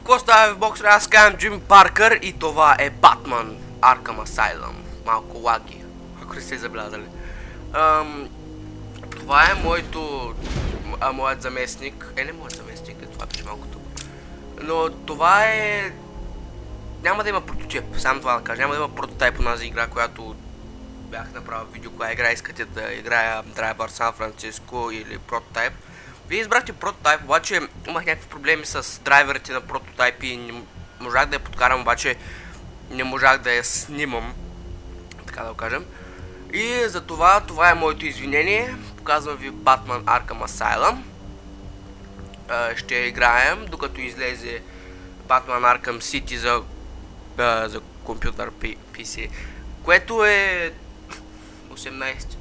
Какво става в боксера? Аз казвам Джим Паркър и това е Батман Arkham Asylum. Малко лаги, ако не сте забелязали. Това е моят заместник. Не моят заместник, това беше малко тук. Но това е... Няма да има прототип, само това да кажа. Няма да има прототип по тази игра, която бях направил видео, коя игра искате да играя Driver San Francisco или прототип. Вие избрахте прототип, обаче имах някакви проблеми с драйверите на прототип и не можах да я подкарам, обаче не можах да я снимам, така да го кажем. И за това е моето извинение. Показвам ви Batman Arkham Asylum. Ще играем докато излезе Batman Arkham City за компютър PC, което е 18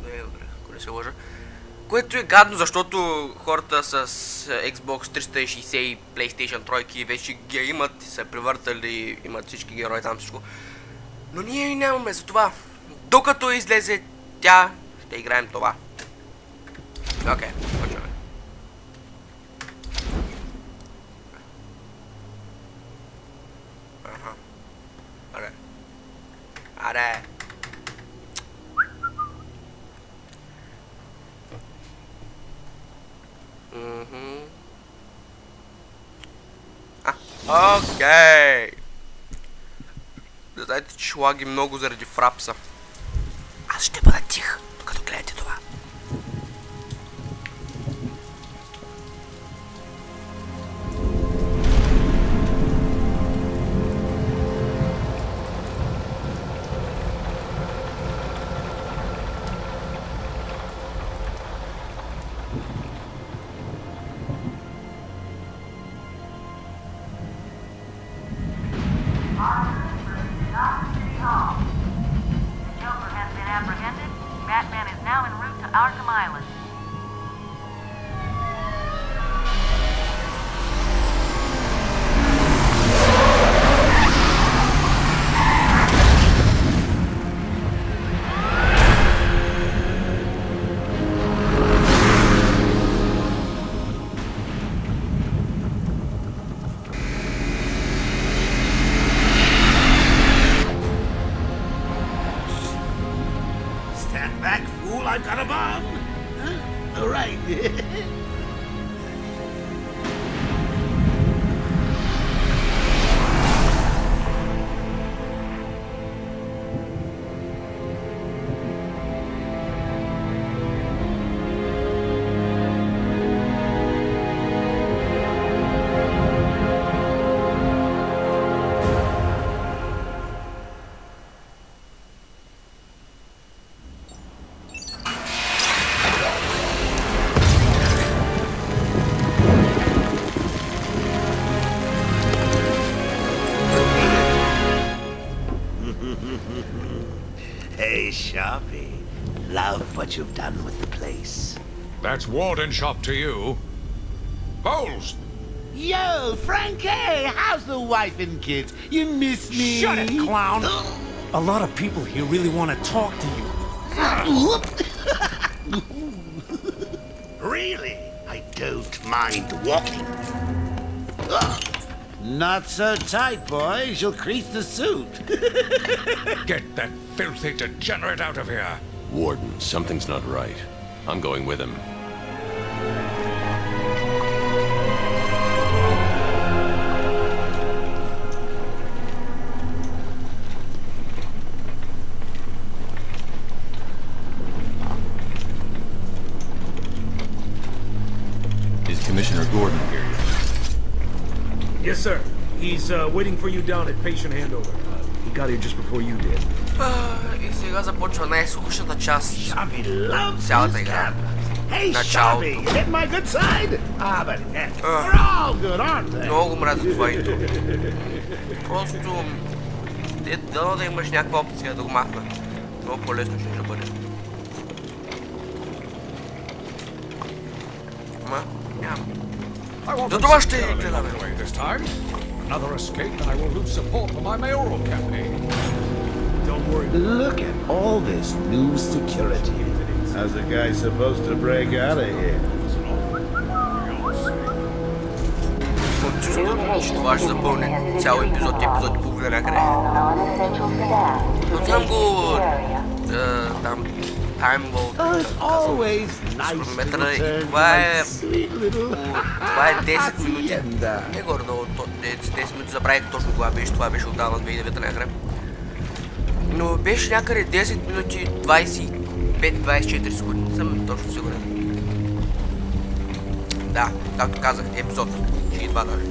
ноември, ако не се лъжа. Което е гадно, защото хората с Xbox 360 и PlayStation 3 вече ги имат и са превъртали, имат всички герои там всичко. Но ние нямаме, затова докато излезе тя, ще играем това. Окей, почваме. Аха. Аре. Окей. Да знаете, че лаги много заради фрапса. Аз ще бъда тих, докато гледате това. Batman is now en route to Arkham Island. Back, fool, I've got a bomb! Huh? All right. Hey, Sharpie. Love what you've done with the place. That's Warden Shop to you. Bowles! Yo, Frankie! How's the wife and kids? You miss me? Shut it, clown! A lot of people here really want to talk to you. Really? I don't mind walking. Not so tight, boy. She'll crease the suit. Get that filthy degenerate out of here! Warden, something's not right. I'm going with him. Is Commissioner Gordon here yet? Yes, sir. He's waiting for you down at patient handover. He got here just before you did. И сега започва най-скучната част. Sharpie loves Цялата his игра. cameras. Hey, Началото. Sharpie, you hit my good side? Ah, but heck, we're all good, aren't they? Много мразя това интро. Просто... Дано да имаш някаква опция да го махна. Много по-лесно ще бъде. Ама, няма. I want The them Dwarf securely State. locked away this time. Another escape and I will lose support for my mayoral campaign. Don't worry. Look at all this new security. How's a guy supposed to break out of here? Отчу мисля, че това ще запълне цял епизод и половина някъде. Но знам го там таймвол, хронометъра и това е 10 минути. Не горе-долу 10 минути, забравих точно кога беше, това беше отдавна 2009 някъде. Но беше някъде 10 минути 25-24 секунди, не съм точно сигурен. Да, както казах, епизод, че и това даже.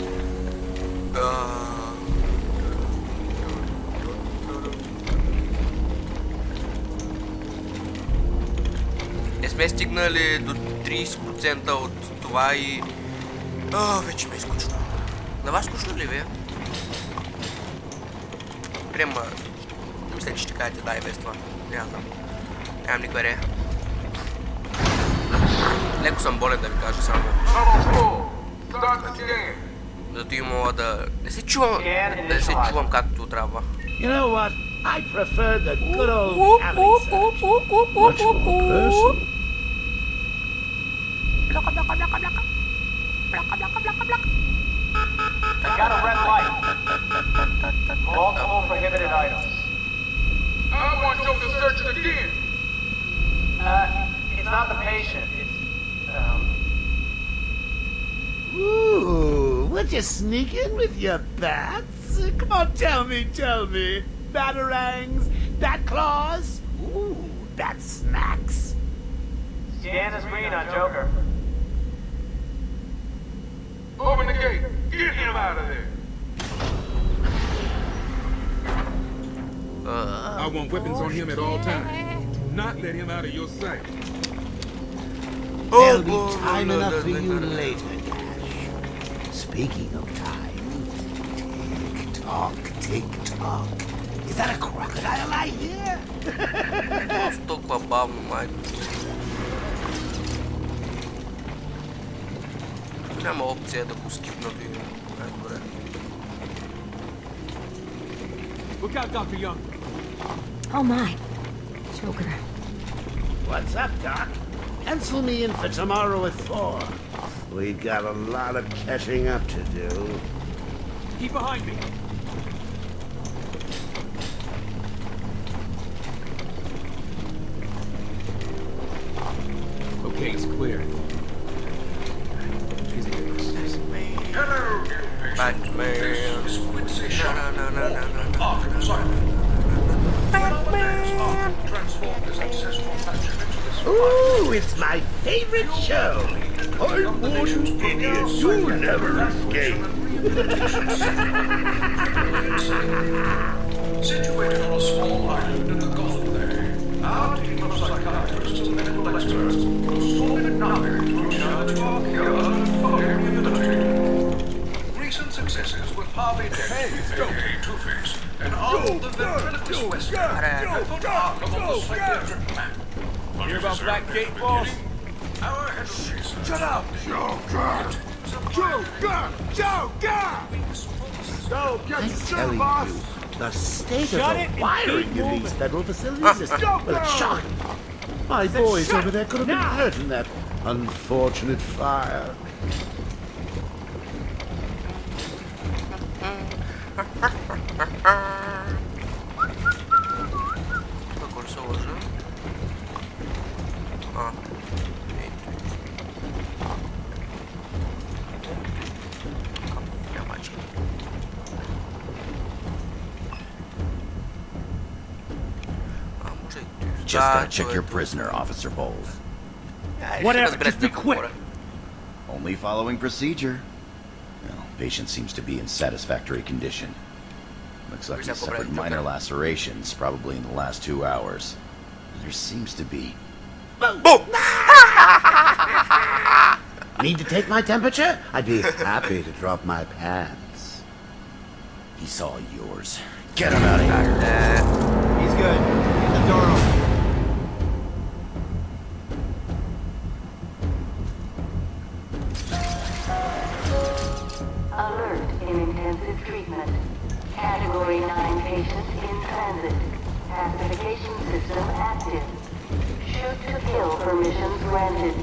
Не сме стигнали до 30% от това и... вече ме е скучно. На вас скучно ли ви е? Према... Мисля, че ще кажете да и без това. Не знам. Нямам никаква идея. Леко съм болен да ви кажа само. Зато и мога да... Не се чувам както трябва. You know what? I prefer the good old cavity search. Much more personal. I got a red light. Multiple prohibited items. I want you to search it again. It's not the patient. It's, Ooh, would you sneak in with your bats? Come on, tell me. Batarangs, bat claws, ooh, bat snacks. Scan the screen on Joker. Open the gate. Get him out of there. I want weapons on him at all times. Do not let him out of your sight. There'll be time enough for you later, Dash. Speaking of time, tick-tock. Is that a crocodile I hear? Толкова бавно, майко. Няма опция да го скипна до един. Добре. Look out, Dr. Young. Oh my. Joker. What's up, Doc? Pencil me in for tomorrow at 4. We've got a lot of catching up to do. Keep behind me. Okay, it's clear. Hello, Batman. Ooh, it's my favorite show. I warn you, idiot, you'll never escape. Situated on a small island in the Gulf there, our team of psychiatrists and medical experts will sorted knowledge to ensure that our cure for immunity. Recent successes with Harvey Dent, aka Two-Face, and all the ventriloquist Wesker have put Arkham on the psychiatric map. Hear about Black Gate, boss? Our head of research. Shut up! Joker! I'm telling you, the state of the wiring of these federal facilities is shocking. My boys over there could have been hurt in that unfortunate fire. Какво ли се лъжа? Just gotta check your prisoner, Officer Bowles. Whatever, just be quick. Only following procedure. Well, patient seems to be in satisfactory condition. Looks like he suffered minor lacerations, probably in the last 2 hours. There seems to be... Need to take my temperature? I'd be happy to drop my pants. He's all yours. Get him out of here. He's good. Get the door open. Alert in intensive treatment. Category 9 patient in transit. Pacification system active. Shoot to kill permissions granted.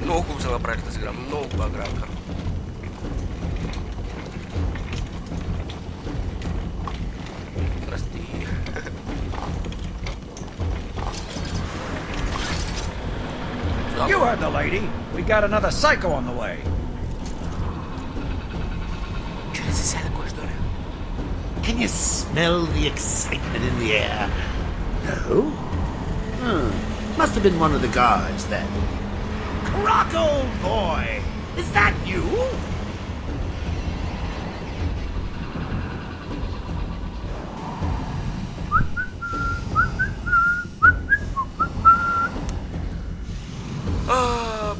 Много хубаво са направили тази игра, много хубава графика. Здрасти. You heard the lady. We got another psycho on the way. Чули се сега кой ще дойде? Can you smell the excitement in the air? No? Must have been one of the guards then. Croc, old boy! Is that you?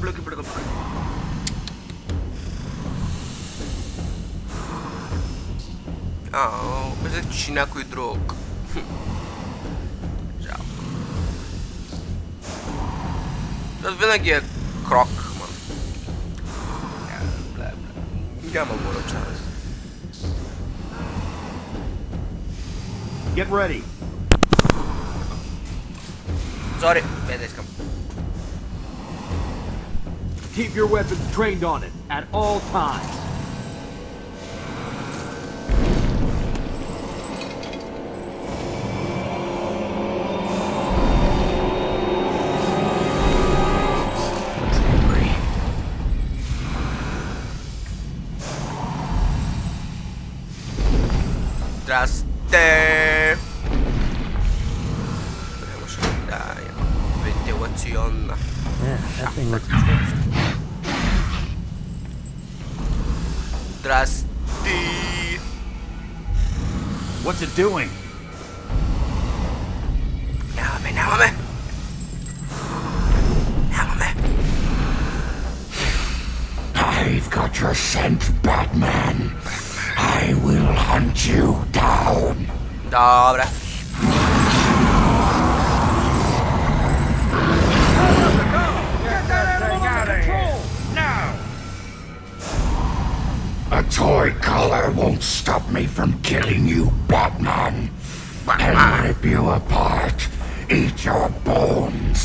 Блъки. Мислех, че някой друг. Жалко. Това винаги е крок, ман. Няма го ръча. Get ready. Sorry, бе да искам. Keep your weapons trained on it at all times. Здрасте! Вентилационна. Здрасти! What's it doing? Нямаме! I've got your scent, Batman. I will hunt you down. Добре. A toy collar won't stop me from killing you, Batman. I'll rip you apart, eat your bones.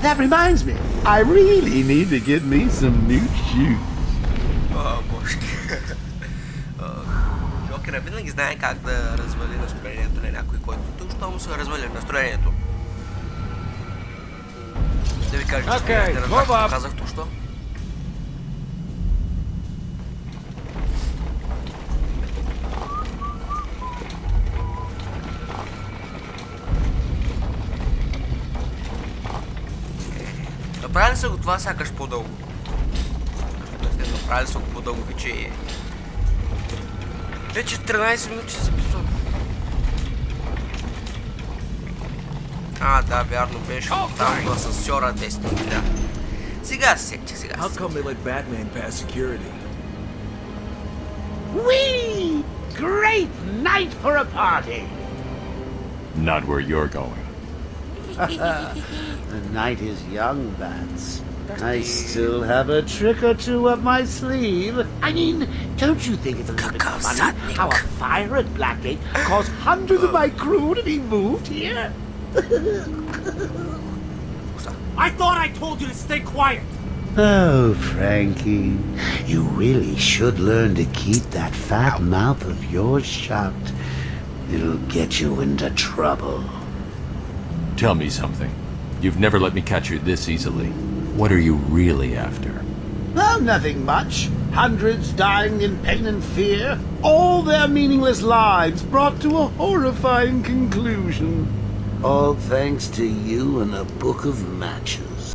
That reminds me, I really need to get me some new shoes. Божки. Джокера винаги знае как да развали настроението на някой, който току-що му се развали настроението. Да ви кажа, че не разбрах, казах току-що. Направили са го това сякаш по-дълго. Направили са го по-дълго, вече 13 минути се записвам. Да, вярно беше там в асансьора 10 минути, да. Сега се сетя. How come they let Batman pass security? Whee! Great night for a party! Not where you're going. The night is young, Bats. I still have a trick or two up my sleeve. I mean, don't you think it's a little bit funny how a fire at Blackgate caused hundreds of my crew to be moved here? I thought I told you to stay quiet. Oh, Frankie, you really should learn to keep that fat mouth of yours shut. It'll get you into trouble. Tell me something. You've never let me catch you this easily. What are you really after? Oh, nothing much. Hundreds dying in pain and fear. All their meaningless lives brought to a horrifying conclusion. All thanks to you and a book of matches.